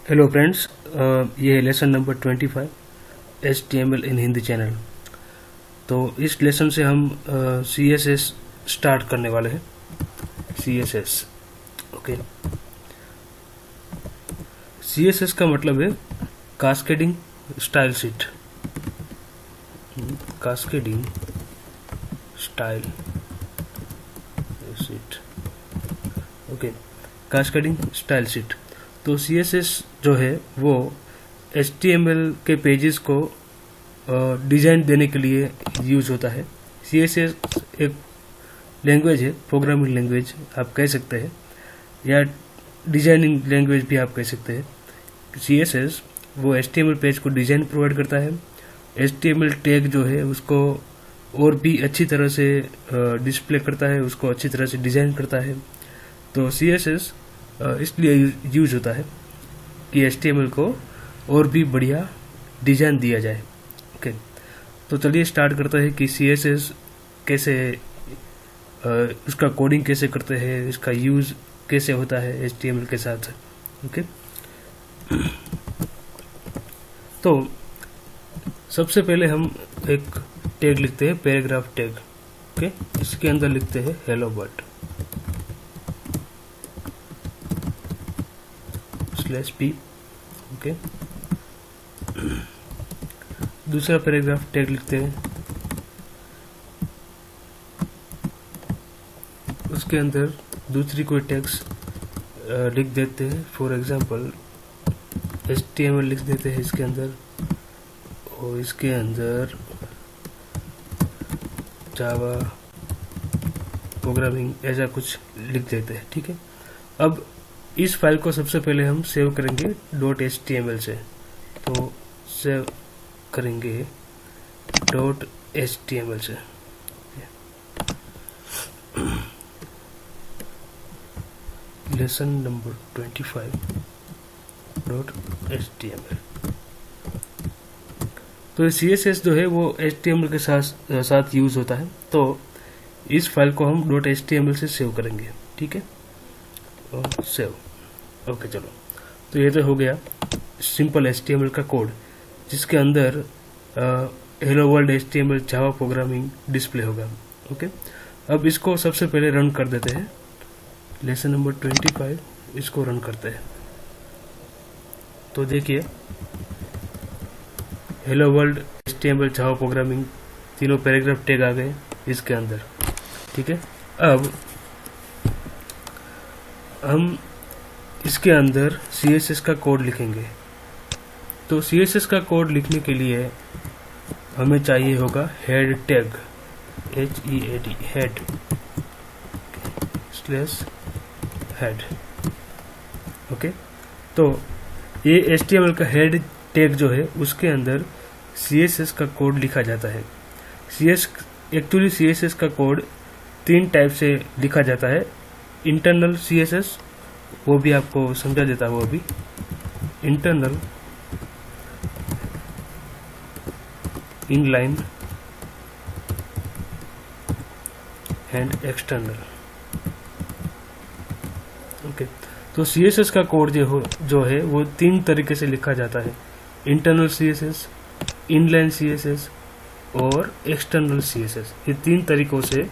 Hello friends, ये है lesson number 25 HTML इन Hindi channel. तो इस लेसन से हम CSS स्टार्ट करने वाले हैं। CSS okay. CSS का मतलब है cascading style sheet. Cascading style sheet okay. Cascading style sheet. तो CSS जो है वो HTML के पेजेस को डिज़ाइन देने के लिए यूज होता है। CSS एक लैंग्वेज है, प्रोग्रामिंग लैंग्वेज आप कह सकते हैं, या डिजाइनिंग लैंग्वेज भी आप कह सकते हैं। CSS वो HTML पेज को डिज़ाइन प्रोवाइड करता है। HTML टैग जो है उसको और भी अच्छी तरह से डिस्प्ले करता है, उसको अच्छी तरह से डिज़ाइन करता है। तो CSS इसलिए यूज होता है कि HTML को और भी बढ़िया डिज़ाइन दिया जाए। ओके, तो चलिए स्टार्ट करते हैं कि CSS कैसे, उसका कोडिंग कैसे करते हैं, इसका यूज़ कैसे होता है HTML के साथ। ओके, तो सबसे पहले हम एक टैग लिखते हैं, पैराग्राफ टैग। ओके, इसके अंदर लिखते हैं हेलो वर्ल्ड /p। ओके, दूसरा पैराग्राफ टैग लिखते हैं, उसके अंदर दूसरी कोई टैग्स लिख देते हैं। फॉर एग्जांपल HTML लिख देते हैं इसके अंदर, और इसके अंदर जावा प्रोग्रामिंग ऐसा कुछ लिख देते हैं। ठीक है, अब इस फाइल को सबसे पहले हम सेव करेंगे .html से। तो सेव करेंगे .html से। Lesson number 25 .html। तो CSS जो है वो HTML के साथ यूज होता है। तो इस फाइल को हम .html से सेव करेंगे। ठीक है, और सेव। ओके, चलो, तो ये तो हो गया सिंपल HTML का कोड, जिसके अंदर hello world HTML Java programming display होगा। ओके, अब इसको सबसे पहले रन कर देते हैं। लेसन नंबर 25 इसको रन करते हैं। तो देखिए hello world HTML Java programming तीनों पैराग्राफ टैग आ गए इसके अंदर। ठीक है, अब हम इसके अंदर CSS का कोड लिखेंगे। तो CSS का कोड लिखने के लिए हमें चाहिए होगा head tag, HEAD, head /head. Okay, तो ये HTML का हेड टैग जो है उसके अंदर CSS का कोड लिखा जाता है। एक्चुअली CSS का कोड 3 टाइप से लिखा जाता है। इंटरनल CSS, वो भी आपको समझा देता है, वो भी internal, inline and external. Okay, तो CSS का कोड जो है वो 3 तरीके से लिखा जाता है। इंटरनल CSS, इनलाइन CSS और एक्सटर्नल CSS। ये 3 तरीकों से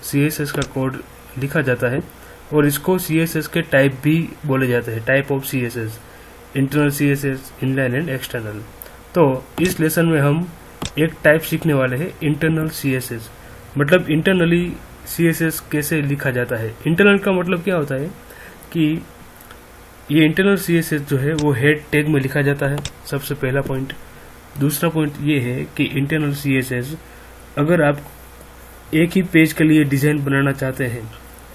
CSS का कोड लिखा जाता है, और इसको CSS के टाइप भी बोले जाते हैं, type of CSS, internal CSS, inline and external. तो इस लेसन में हम एक टाइप सीखने वाले हैं, इंटरनल CSS। मतलब इंटरनली CSS कैसे लिखा जाता है। इंटरनल का मतलब क्या होता है कि ये इंटरनल CSS जो है वो हेड टैग में लिखा जाता है, सबसे पहला पॉइंट। दूसरा पॉइंट ये है कि इंटरनल CSS, अगर आप एक ही पेज के लिए डिज़ाइन बनाना चाहते हैं,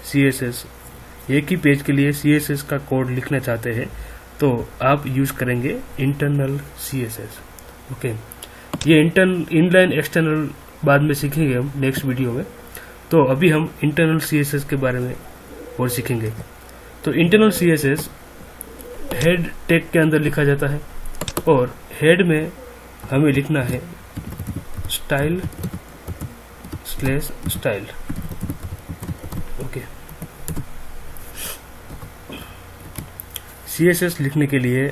CSS एक ही पेज के लिए CSS का कोड लिखना चाहते हैं, तो आप यूज करेंगे इंटरनल CSS। ओके, ये इनलाइन एक्सटर्नल बाद में सीखेंगे हम नेक्स्ट वीडियो में। तो अभी हम इंटरनल CSS के बारे में और सीखेंगे। तो इंटरनल CSS हेड टैग के अंदर लिखा जाता है, और हेड में हमें लिखना है स्टाइल /स्टाइल। ओके, CSS लिखने के लिए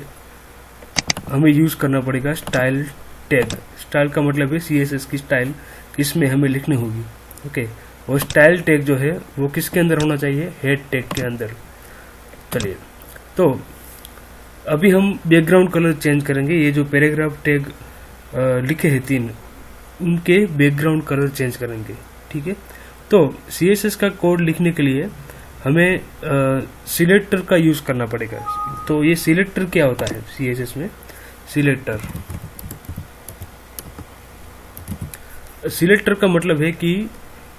हमें यूज करना पड़ेगा स्टाइल टैग। स्टाइल का मतलब है सीएसएस की स्टाइल किसमें हमें लिखनी होगी। ओके, और स्टाइल टैग जो है वो किसके अंदर होना चाहिए, हेड टैग के अंदर। चलिए, तो अभी हम बैकग्राउंड कलर चेंज करेंगे। ये जो पैराग्राफ टैग लिखे हैं 3, उनके बैकग्राउंड कलर चेंज करेंगे। ठीक है, तो सीएसएस का कोड लिखने के लिए हमें सिलेक्टर का यूज करना पड़ेगा। तो ये सिलेक्टर क्या होता है सीएसएस में, सिलेक्टर का मतलब है कि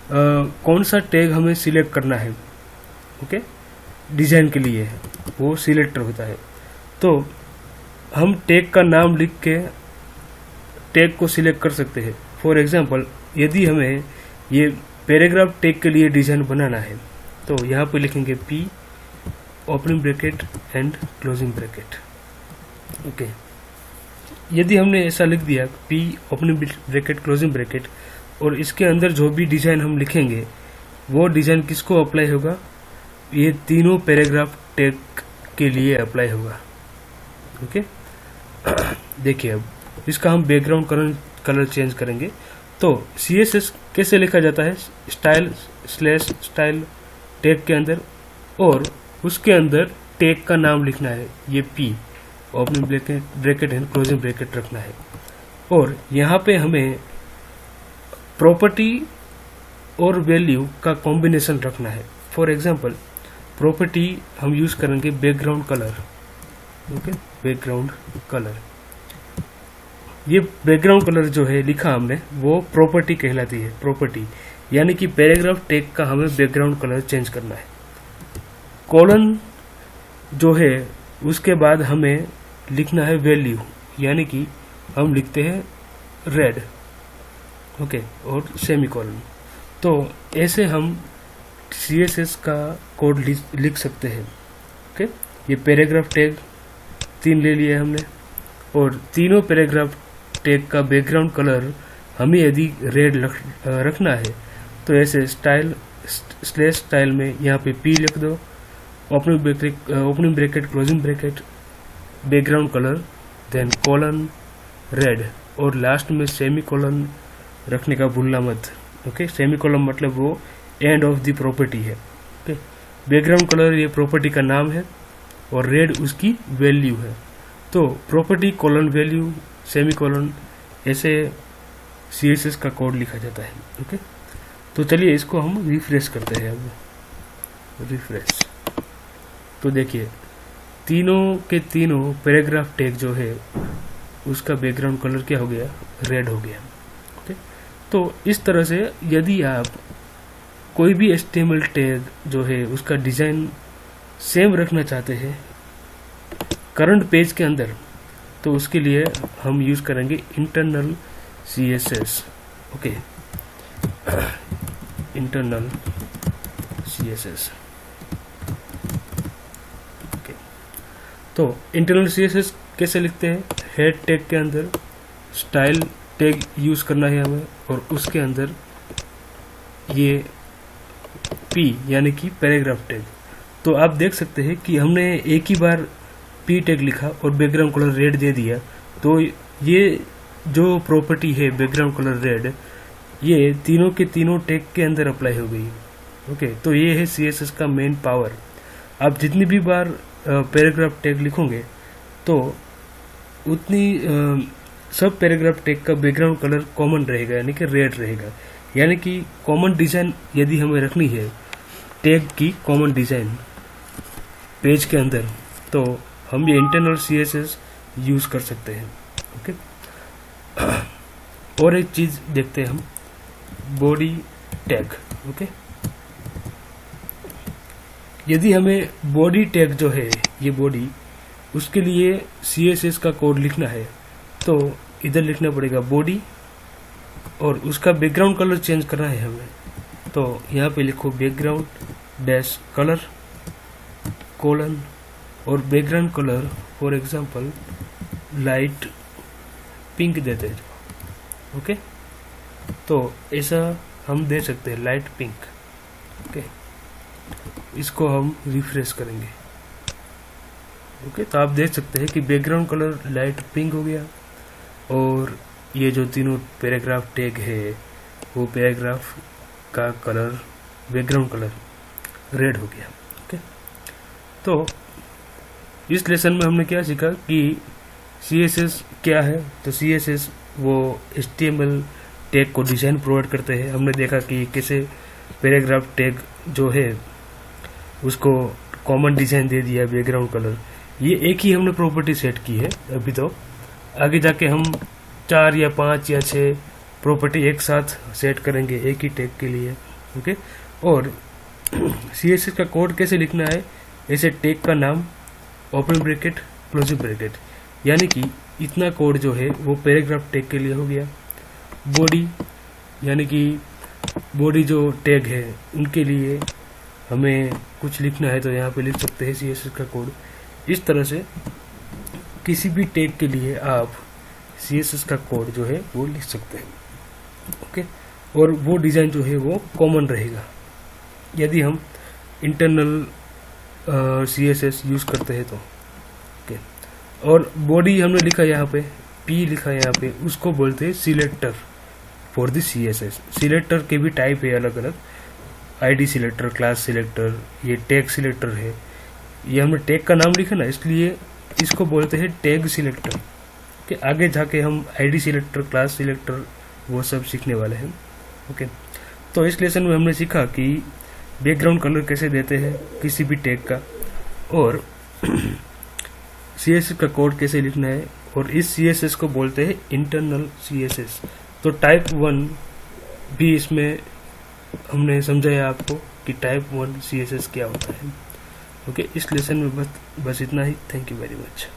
कौन सा टैग हमें सिलेक्ट करना है। ओके, डिजाइन के लिए वो सिलेक्टर होता है। तो हम टैग का नाम लिख के टैग को सिलेक्ट कर सकते हैं। फॉर एग्जांपल, यदि हमें ये पैराग्राफ टैग के लिए डिजाइन बनाना है तो यहाँ पे लिखेंगे P opening bracket and closing bracket. Okay, यदि हमने ऐसा लिख दिया P opening bracket closing bracket, और इसके अंदर जो भी डिजाइन हम लिखेंगे वो डिजाइन किसको अप्लाई होगा, ये तीनों पैराग्राफ टैग के लिए अप्लाई होगा। ओके, देखिए अब इसका हम बैकग्राउंड कलर चेंज करेंगे। तो सीएसएस कैसे लिखा जाता है, स्टाइल टैग के अंदर, और उसके अंदर टैग का नाम लिखना है, ये P opening bracket and closing bracket रखना है। और यहाँ पे हमें प्रॉपर्टी और वैल्यू का कॉम्बिनेशन रखना है। फॉर एग्जांपल, प्रॉपर्टी हम यूज करेंगे background colour. Okay, background colour, ये बैकग्राउंड कलर जो है लिखा हमने वो प्रॉपर्टी कहलाती है। प्रॉपर्टी यानी कि पैराग्राफ टैग का हमें बैकग्राउंड कलर चेंज करना है। कॉलन जो है उसके बाद हमें लिखना है वैल्यू, यानी कि हम लिखते हैं रेड। ओके, और सेमीकोलन। तो ऐसे हम सीएसएस का कोड लिख सकते हैं। ओके, ये पैराग्राफ टैग 3 ले लिया हमने, और तीनों पैराग्राफ टैग का बैकग्राउंड कलर हमें यदि रेड रखना है तो ऐसे स्टाइल में यहाँ पे पी लिख दो, opening bracket closing bracket, background colour, then colon red, और लास्ट में सेमी कॉलन रखने का भूलना मत। ओके, सेमी कॉलन मतलब वो एंड ऑफ द प्रॉपर्टी है। ओके, बैकग्राउंड कलर ये प्रॉपर्टी का नाम है और रेड उसकी वैल्यू है। तो property colon value semicolon, ऐसे सीएसएस का कोड लिखा जाता है। ओके, तो चलिए इसको हम रिफ्रेश करते हैं। अब रिफ्रेश, तो देखिए तीनों के तीनों पैराग्राफ टैग जो है उसका बैकग्राउंड कलर क्या हो गया, रेड हो गया। ओके, तो इस तरह से यदि आप कोई भी HTML टैग जो है उसका डिजाइन सेम रखना चाहते हैं करंट पेज के अंदर, तो उसके लिए हम यूज करेंगे internal CSS। Okay, internal CSS। Okay, तो इंटरनल CSS कैसे लिखते हैं, हेड टैग के अंदर स्टाइल टैग यूज करना है हमें, और उसके अंदर ये P यानी कि पैराग्राफ टैग। तो आप देख सकते हैं कि हमने एक ही बार P टैग लिखा और बैकग्राउंड कलर रेड दे दिया, तो ये जो प्रॉपर्टी है बैकग्राउंड कलर रेड, ये तीनों के तीनों टैग के अंदर अप्लाई हो गई। ओके, तो ये है CSS का मेन पावर। आप जितनी भी बार पैराग्राफ टैग लिखोगे तो उतनी सब पैराग्राफ टैग का बैकग्राउंड कलर कॉमन रहेगा, यानी कि रेड रहेगा। यानी कि कॉमन डिजाइन यदि हमें रखनी है टैग की कॉमन डिजाइन पेज के अंदर, तो हम ये इंटरनल CSS यूज कर सकते हैं। ओके, और एक चीज देखते हैं हम, बॉडी टैग। ओके, यदि हमें बॉडी टैग जो है ये बॉडी, उसके लिए CSS का कोड लिखना है तो इधर लिखना पड़ेगा बॉडी, और उसका बैकग्राउंड कलर चेंज करना है हमें, तो यहाँ पे लिखो बैकग्राउंड डैश कलर कोलन, और background colour for example light pink देते हैं। ओके, तो ऐसा हम दे सकते हैं लाइट पिंक। ओके, इसको हम रिफ्रेश करेंगे। ओके, तो आप देख सकते हैं कि बैकग्राउंड कलर लाइट पिंक हो गया और ये जो तीनों पैराग्राफ टैग है वो पैराग्राफ का कलर, बैकग्राउंड कलर रेड हो गया। ओके, तो इस लेसन में हमने क्या सीखा कि CSS क्या है। तो CSS वो HTML टैग को डिजाइन प्रोवाइड करते हैं। हमने देखा कि कैसे पैराग्राफ टैग जो है उसको कॉमन डिजाइन दे दिया, बैकग्राउंड कलर। ये एक ही हमने प्रॉपर्टी सेट की है अभी, तो आगे जाके हम 4 या 5 या 6 प्रॉपर्टी एक साथ सेट करेंगे एक ही टैग के लिए। ओके, और CSS का कोड कैसे लिखना है, ऐसे टैग का नाम, ओपन ब्रैकेट क्लोजिंग ब्रैकेट, यानी कि इतना कोड जो है वो पैराग्राफ टैग के लिए हो गया। बॉडी यानी कि बॉडी जो टैग है उनके लिए हमें कुछ लिखना है तो यहाँ पे लिख सकते हैं CSS का कोड। इस तरह से किसी भी टैग के लिए आप CSS का कोड जो है वो लिख सकते हैं। ओके, और वो डिज़ाइन जो है वो कॉमन रहेगा यदि हम इंटरनल CSS यूज़ करते हैं तो। ओके, और बॉडी हमने लिखा यहाँ पे, P लिखा यहाँ पे, उसको बोलते हैं selector for the CSS। Selector के भी टाइप है अलग अलग, ID सिलेक्टर, क्लास सिलेक्टर, ये टैग सिलेक्टर है। ये हमने टैग का नाम लिखा ना, इसलिए इसको बोलते हैं टैग सिलेक्टर। ओके, आगे जाके हम ID सिलेक्टर, क्लास सिलेक्टर वो सब सीखने वाले हैं। ओके, तो इस लेसन में हमने सीखा कि बैकग्राउंड कलर कैसे देते हैं किसी भी टैग का, और CSS का कोड कैसे लिखना है, और इस CSS को बोलते हैं इंटरनल CSS। तो टाइप 1 भी इसमें हमने समझाया आपको कि टाइप 1 CSS क्या होता है। ओके, इस लेसन में बस इतना ही। Thank you very much.